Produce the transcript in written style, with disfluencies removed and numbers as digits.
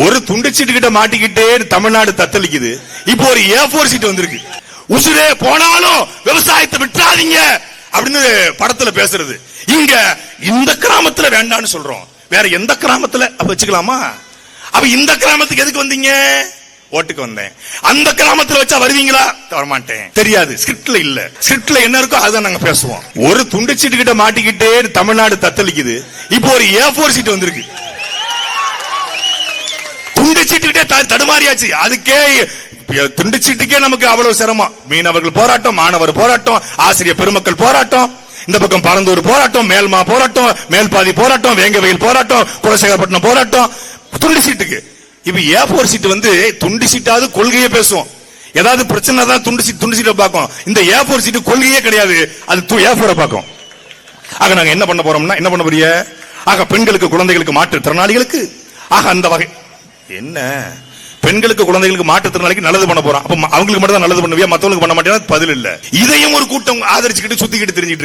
ஒரு துண்டு சீட்டு கிட்ட மாட்டிக்கிட்டே தமிழ்நாடு தத்தளிக்குது. இப்போ ஒரு A4 சீட் வந்திருக்கு. உசுரே போனாலும் விவசாயத்தை விட்டுறாதீங்க அப்படின்னு படத்துல பேசுறது. இங்க இந்த கிராமத்துல வேண்டான்னு சொல்றோம், வேற எந்த கிராமத்துல வச்சுக்கலாமா? அப்ப இந்த கிராமத்துக்கு எதுக்கு வந்தீங்க? ஓட்டுக்கு வந்தேன். அந்த கிராமத்துல வச்சா வருவீங்களா? வரமாட்டேன். தெரியாது, ஸ்கிரிப்ட்ல இல்ல. ஸ்கிரிப்ட்ல என்ன இருக்கோ அதுதான் நாங்க பேசுவோம். ஒரு துண்டு சீட்டு கிட்ட மாட்டிக்கிட்டே தமிழ்நாடு தத்தளிக்குது. இப்போ ஒரு A4 சீட் வந்திருக்கு. துண்டு சீட்டுக்கிட்டே தடுமாறியாச்சு. அதுக்கே துண்டு சீட்டுக்கே நமக்கு அவ்வளவு சிரமம். மீனவர்கள் போராட்டம், மாணவர் போராட்டம், ஆசிரியர் பெருமக்கள் போராட்டம், இந்த பக்கம் பரந்தூர் போராட்டம், மேல்மா போராட்டம், மேல்பாதி போராட்டம், வேங்கவயல் போராட்டம், குலசேகரப்பட்டினம் போராட்டம், துண்டு சீட்டுக்கு. இப்ப A4 சீட்டு வந்து துண்டு சீட்டாவது கொள்கையே பேசுவோம். ஏதாவது பிரச்சனை தான் துண்டு சீட்டை பார்க்கும். இந்த A4 சீட்டு கொள்கையே கிடையாது, அது A4 பார்க்கும். ஆக நாங்க என்ன பண்ண போறோம்னா, என்ன பண்ண போறிய? ஆக பெண்களுக்கு, குழந்தைகளுக்கு, மாற்றுத்திறனாளிகளுக்கு, ஆக அந்த வகை என்ன பெண்களுக்கு, குழந்தைகளுக்கு, மாற்றுத்திறனாளிக்கு நல்லது பண்ண போறோம். அப்ப அவங்களுக்கு மட்டும் தான் நல்லது பண்ணுவியா, மத்தவங்களுக்கு பண்ண மாட்டேன்னா பதில் இல்ல. இதையும் ஒரு கூட்டம் ஆதரிச்சுக்கிட்டு சுத்திக்கிட்டு தெரிஞ்சிட்டு